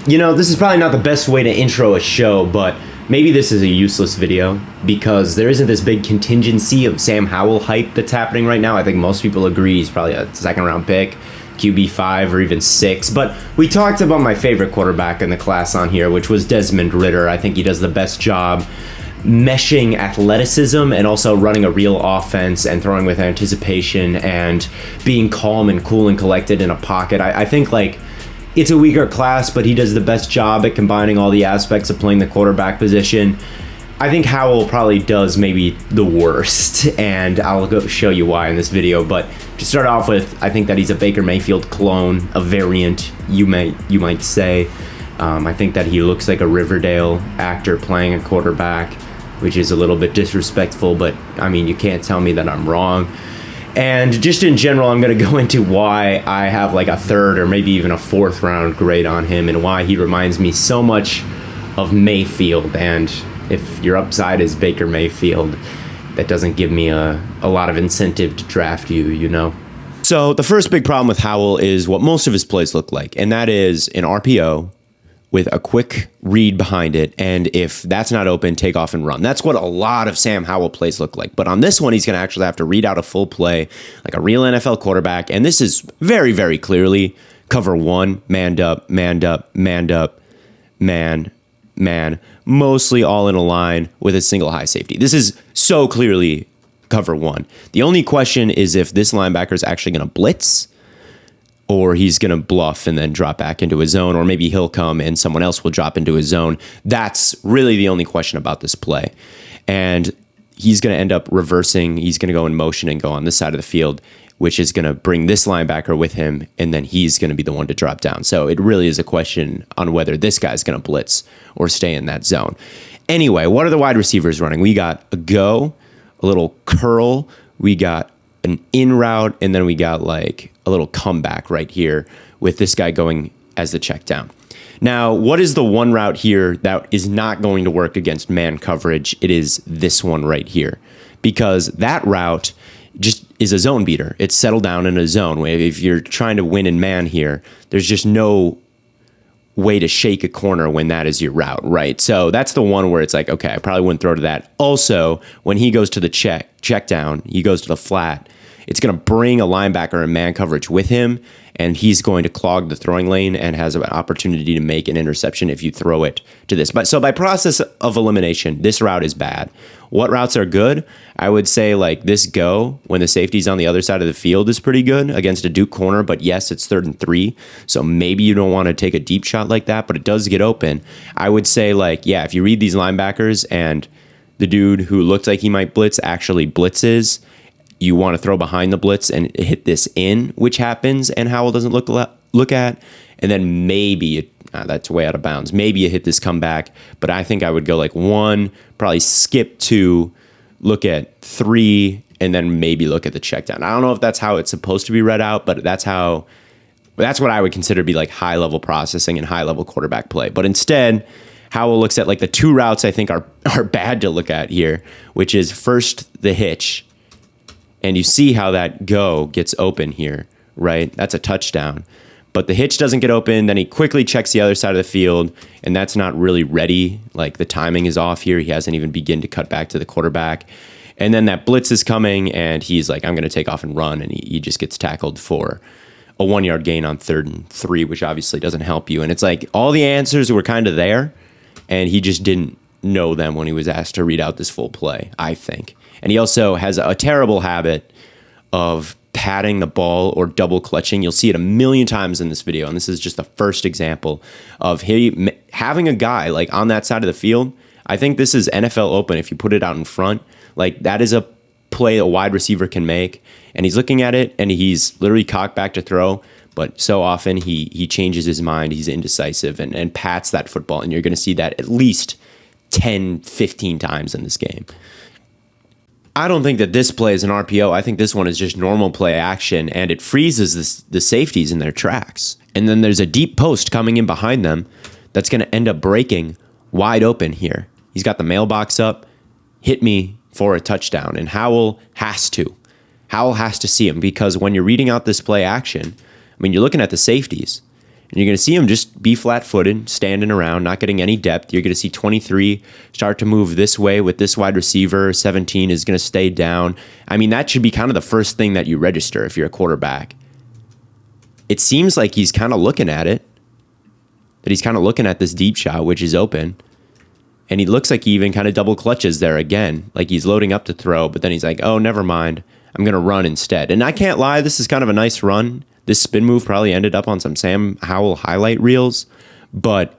This is probably not the best way to intro a show, but maybe this is a useless video because there isn't this big contingency of Sam Howell hype that's happening right now. I think most people agree he's probably a second round pick, QB5 or even 6. But we talked about my favorite quarterback in the class on here, which was Desmond Ridder. I think he does the best job meshing athleticism and also running a real offense and throwing with anticipation and being calm and cool and collected in a pocket. I think it's a weaker class, but he does the best job at combining all the aspects of playing the quarterback position. I think Howell probably does maybe the worst, and I'll go show you why in this video. But to start off with, I think that he's a Baker Mayfield clone, a variant, you might say. I think that he looks like a Riverdale actor playing a quarterback, which is a little bit disrespectful, but I mean, you can't tell me that I'm wrong. And just in general, I'm going to go into why I have a third or maybe even a fourth round grade on him and why he reminds me so much of Mayfield. And if your upside is Baker Mayfield, that doesn't give me a lot of incentive to draft you. So the first big problem with Howell is what most of his plays look like, and that is an RPO with a quick read behind it, and if that's not open, take off and run. That's what a lot of Sam Howell plays look like. But on this one, he's going to actually have to read out a full play like a real NFL quarterback, and this is very, very clearly cover one, manned up, manned up, manned up, man, mostly all in a line with a single high safety. This is so clearly cover one. The only question is if this linebacker is actually going to blitz, or he's going to bluff and then drop back into his zone, or maybe he'll come and someone else will drop into his zone. That's really the only question about this play. And he's going to end up reversing. He's going to go in motion and go on this side of the field, which is going to bring this linebacker with him, and then he's going to be the one to drop down. So it really is a question on whether this guy's going to blitz or stay in that zone. Anyway, what are the wide receivers running? We got a go, a little curl, we got an in route, and then we got a little comeback right here with this guy going as the check down. Now, what is the one route here that is not going to work against man coverage? It is this one right here, because that route just is a zone beater. It's settled down in a zone. If you're trying to win in man here, there's just no way to shake a corner when that is your route, right? So that's the one where it's okay, I probably wouldn't throw to that. Also, when he goes to the check down, he goes to the flat, it's going to bring a linebacker in man coverage with him, and he's going to clog the throwing lane and has an opportunity to make an interception if you throw it to this. But so by process of elimination, this route is bad. What routes are good? I would say this go when the safety's on the other side of the field is pretty good against a Duke corner, but yes, it's 3rd and 3. So maybe you don't want to take a deep shot like that, but it does get open. I would say if you read these linebackers and the dude who looked like he might blitz actually blitzes, you want to throw behind the blitz and hit this in, which happens, and Howell doesn't look at, and then maybe that's way out of bounds. Maybe you hit this comeback, but I think I would go 1, probably skip 2, look at 3, and then maybe look at the check down. I don't know if that's how it's supposed to be read out, but that's what I would consider to be high level processing and high level quarterback play. But instead, Howell looks at the 2 routes I think are bad to look at here, which is first the hitch. And you see how that go gets open here, right? That's a touchdown. But the hitch doesn't get open. Then he quickly checks the other side of the field, and that's not really ready. The timing is off here. He hasn't even begun to cut back to the quarterback. And then that blitz is coming, and he's I'm going to take off and run, and he just gets tackled for a 1-yard gain on 3rd and 3, which obviously doesn't help you. And it's all the answers were kind of there, and he just didn't know them when he was asked to read out this full play, I think. And he also has a terrible habit of patting the ball or double clutching. You'll see it a million times in this video, and this is just the first example of him having a guy on that side of the field. I think this is NFL open if you put it out in front. That is a play a wide receiver can make, and he's looking at it, and he's literally cocked back to throw, but so often he changes his mind, he's indecisive, and pats that football, and you're going to see that at least 10, 15 times in this game. I don't think that this play is an RPO. I think this one is just normal play action, and it freezes the safeties in their tracks. And then there's a deep post coming in behind them that's going to end up breaking wide open here. He's got the mailbox up, hit me for a touchdown, and Howell has to. Howell has to see him, because when you're reading out this play action, you're looking at the safeties, And you're going to see him just be flat-footed, standing around, not getting any depth. You're going to see 23 start to move this way with this wide receiver. 17 is going to stay down. I mean, that should be kind of the first thing that you register if you're a quarterback. It seems like he's kind of looking at it, that he's kind of looking at this deep shot, which is open. And he looks like he even kind of double clutches there again, like he's loading up to throw, but then he's like, oh, never mind. I'm going to run instead. And I can't lie, this is kind of a nice run. This spin move probably ended up on some Sam Howell highlight reels, but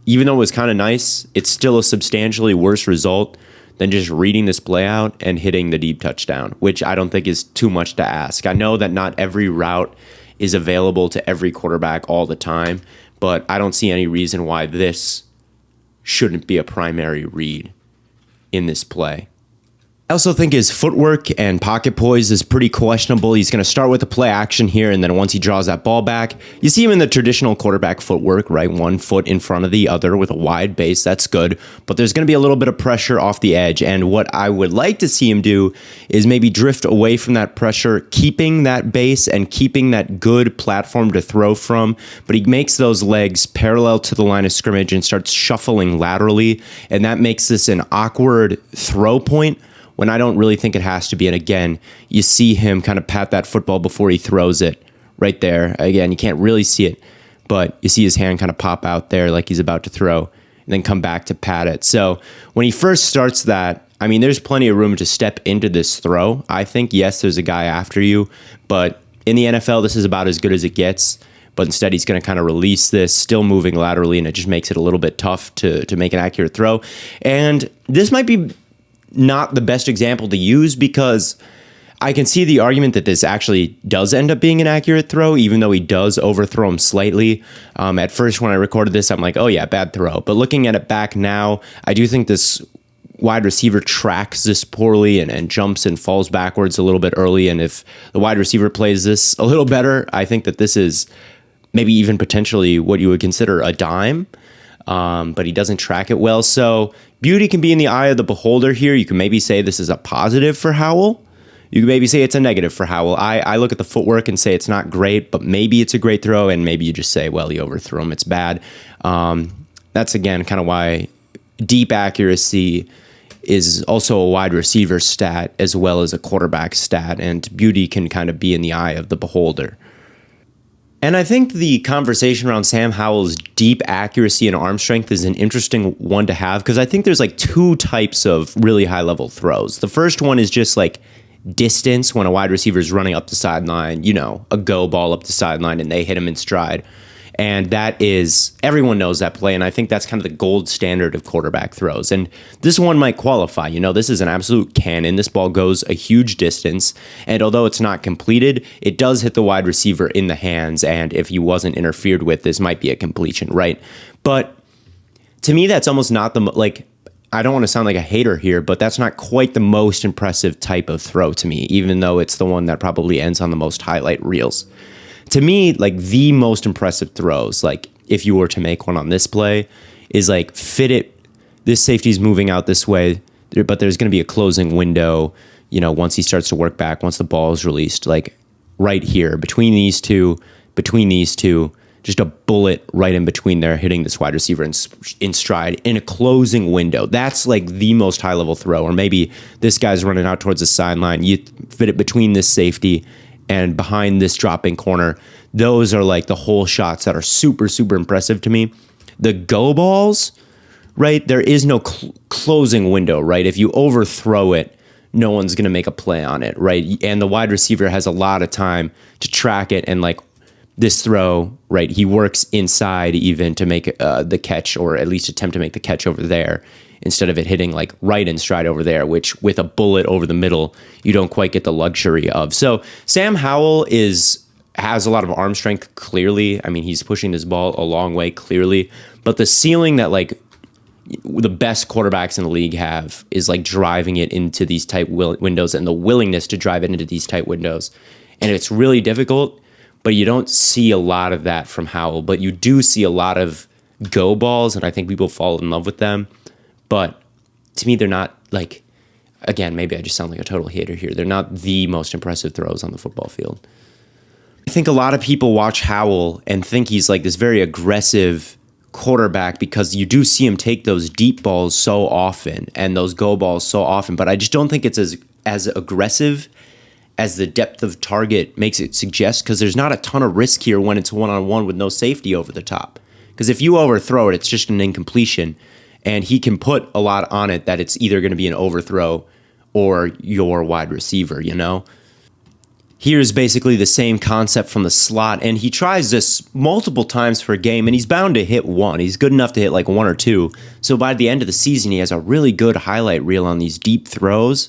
even though it was kind of nice, it's still a substantially worse result than just reading this play out and hitting the deep touchdown, which I don't think is too much to ask. I know that not every route is available to every quarterback all the time, but I don't see any reason why this shouldn't be a primary read in this play. I also think his footwork and pocket poise is pretty questionable. He's going to start with the play action here, and then once he draws that ball back, you see him in the traditional quarterback footwork, right? 1 foot in front of the other with a wide base. That's good. But there's going to be a little bit of pressure off the edge, and what I would like to see him do is maybe drift away from that pressure, keeping that base and keeping that good platform to throw from, but he makes those legs parallel to the line of scrimmage and starts shuffling laterally, and that makes this an awkward throw point when I don't really think it has to be. And again, you see him kind of pat that football before he throws it right there. Again, you can't really see it, but you see his hand kind of pop out there like he's about to throw and then come back to pat it. So when he first starts that, I mean, there's plenty of room to step into this throw. I think, yes, there's a guy after you, but in the NFL, this is about as good as it gets. But instead, he's going to kind of release this, still moving laterally, and it just makes it a little bit tough to make an accurate throw. And this might be not the best example to use because I can see the argument that this actually does end up being an accurate throw, even though he does overthrow him slightly. At first, when I recorded this, I'm like, oh yeah, bad throw. But looking at it back now, I do think this wide receiver tracks this poorly and jumps and falls backwards a little bit early. And if the wide receiver plays this a little better, I think that this is maybe even potentially what you would consider a dime. But he doesn't track it well. So beauty can be in the eye of the beholder here. You can maybe say this is a positive for Howell. You can maybe say it's a negative for Howell. I look at the footwork and say it's not great, but maybe it's a great throw, and maybe you just say, well, he overthrew him. It's bad. That's, again, kind of why deep accuracy is also a wide receiver stat as well as a quarterback stat, and beauty can kind of be in the eye of the beholder. And I think the conversation around Sam Howell's deep accuracy and arm strength is an interesting one to have because I think there's like two types of really high level throws. The first one is just like distance when a wide receiver is running up the sideline, you know, a go ball up the sideline and they hit him in stride. And that is, everyone knows that play, and I think that's kind of the gold standard of quarterback throws. And this one might qualify. You know, this is an absolute cannon. This ball goes a huge distance, and although it's not completed, it does hit the wide receiver in the hands, and if he wasn't interfered with, this might be a completion, right? But to me, that's almost not the, like, I don't want to sound like a hater here, but that's not quite the most impressive type of throw to me, even though it's the one that probably ends on the most highlight reels. To me, like the most impressive throws, like if you were to make one on this play, is like fit it. This safety's moving out this way, but there's going to be a closing window, you know, once he starts to work back, once the ball is released, like right here between these two, just a bullet right in between there, hitting this wide receiver in stride in a closing window. That's like the most high level throw. Or maybe this guy's running out towards the sideline. You fit it between this safety and behind this dropping corner. Those are like the whole shots that are super, super impressive to me. The go balls, right? There is no closing window, right? If you overthrow it, no one's going to make a play on it, right? And the wide receiver has a lot of time to track it. And like this throw, right? He works inside even to make the catch, or at least attempt to make the catch over there, instead of it hitting like right in stride over there, which with a bullet over the middle, you don't quite get the luxury of. So Sam Howell has a lot of arm strength, clearly. I mean, he's pushing this ball a long way, clearly. But the ceiling that like the best quarterbacks in the league have is like driving it into these tight windows, and the willingness to drive it into these tight windows. And it's really difficult, but you don't see a lot of that from Howell. But you do see a lot of go balls, and I think people fall in love with them. But to me, they're not like, again, maybe I just sound like a total hater here. They're not the most impressive throws on the football field. I think a lot of people watch Howell and think he's like this very aggressive quarterback because you do see him take those deep balls so often and those go balls so often, but I just don't think it's as aggressive as the depth of target makes it suggest, because there's not a ton of risk here when it's one-on-one with no safety over the top. Because if you overthrow it, it's just an incompletion, and he can put a lot on it that it's either going to be an overthrow or your wide receiver, you know? Here's basically the same concept from the slot, and he tries this multiple times per game, and he's bound to hit one. He's good enough to hit like one or two. So by the end of the season, he has a really good highlight reel on these deep throws,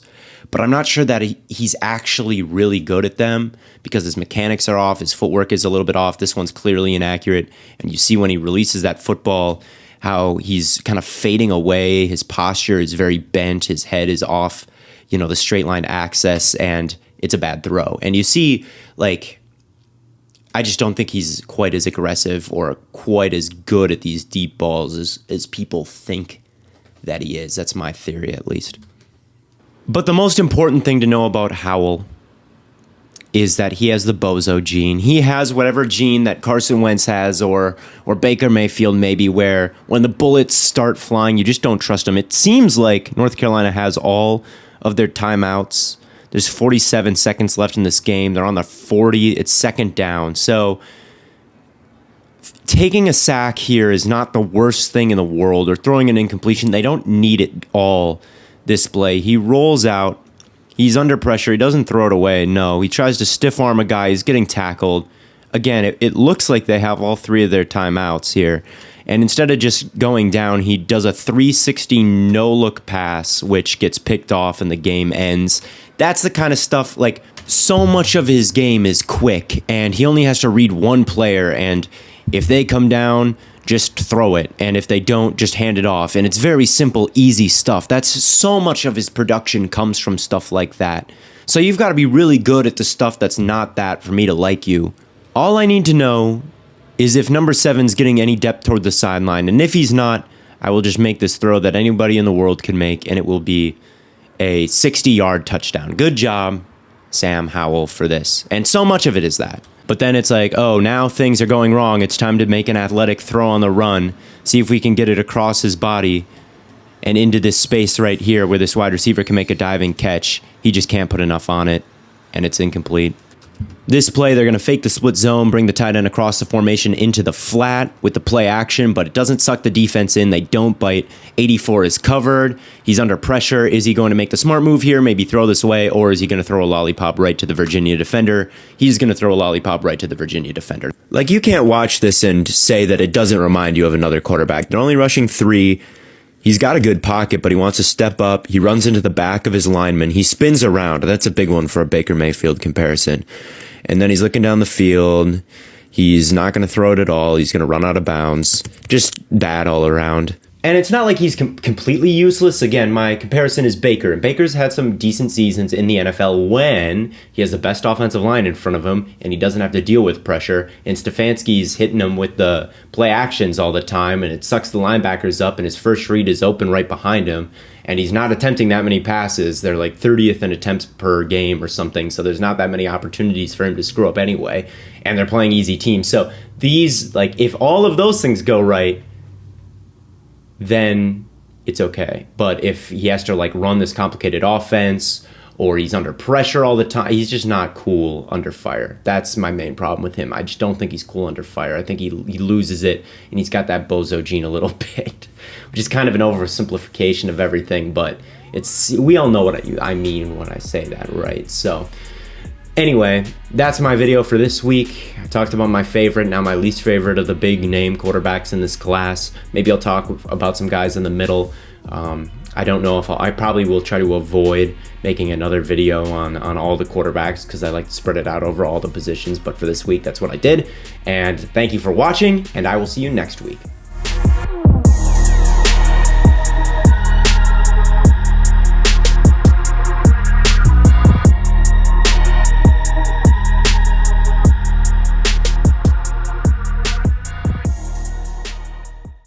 but I'm not sure that he's actually really good at them because his mechanics are off, his footwork is a little bit off. This one's clearly inaccurate, and you see when he releases that football how he's kind of fading away. His posture is very bent, his head is off, you know, the straight line access, and it's a bad throw. And you see, like, I just don't think he's quite as aggressive or quite as good at these deep balls as people think that he is. That's my theory, at least. But the most important thing to know about Howell is that he has the Bozo gene. He has whatever gene that Carson Wentz has or Baker Mayfield maybe, where when the bullets start flying, you just don't trust them. It seems like North Carolina has all of their timeouts. There's 47 seconds left in this game. They're on the 40. It's second down. So taking a sack here is not the worst thing in the world, or throwing an incompletion. They don't need it all this play. He rolls out. He's under pressure. He doesn't throw it away. No, he tries to stiff arm a guy. He's getting tackled. Again, it looks like they have all three of their timeouts here. And instead of just going down, he does a 360 no-look pass, which gets picked off and the game ends. That's the kind of stuff, like, so much of his game is quick, and he only has to read one player, and if they come down, just throw it, and if they don't, just hand it off. And it's very simple, easy stuff. That's so much of his production comes from stuff like that. So you've got to be really good at the stuff that's not that for me to like you. All I need to know is if number 7's getting any depth toward the sideline, and if he's not, I will just make this throw that anybody in the world can make, and it will be a 60-yard touchdown. Good job, Sam Howell, for this. And so much of it is that. But then it's like, oh, now things are going wrong. It's time to make an athletic throw on the run. See if we can get it across his body and into this space right here where this wide receiver can make a diving catch. He just can't put enough on it, and it's incomplete. This play, they're going to fake the split zone, bring the tight end across the formation into the flat with the play action, but it doesn't suck the defense in. They don't bite. 84 is covered. He's under pressure. Is he going to make the smart move here, maybe throw this away, or is he going to throw a lollipop right to the Virginia defender? He's going to throw a lollipop right to the Virginia defender. Like, you can't watch this and say that it doesn't remind you of another quarterback. They're only rushing 3. He's got a good pocket, but he wants to step up. He runs into the back of his lineman. He spins around. That's a big one for a Baker Mayfield comparison. And then he's looking down the field. He's not going to throw it at all. He's going to run out of bounds. Just bad all around. And it's not like he's completely useless. Again, my comparison is Baker. And Baker's had some decent seasons in the NFL when he has the best offensive line in front of him and he doesn't have to deal with pressure. And Stefanski's hitting him with the play actions all the time, and it sucks the linebackers up, and his first read is open right behind him. And he's not attempting that many passes. They're like 30th in attempts per game or something, so there's not that many opportunities for him to screw up anyway. And they're playing easy teams. So these, like, if all of those things go right, then it's okay. But if he has to, like, run this complicated offense, or he's under pressure all the time, he's just not cool under fire. That's my main problem with him. I just don't think he's cool under fire. I think he loses it, and he's got that Bozo gene a little bit, which is kind of an oversimplification of everything, but we all know what I mean when I say that, right? So anyway, that's my video for this week. I talked about my favorite, now my least favorite of the big name quarterbacks in this class. Maybe I'll talk about some guys in the middle. I don't know if I probably will try to avoid making another video on all the quarterbacks because I like to spread it out over all the positions. But for this week, that's what I did. And thank you for watching, and I will see you next week.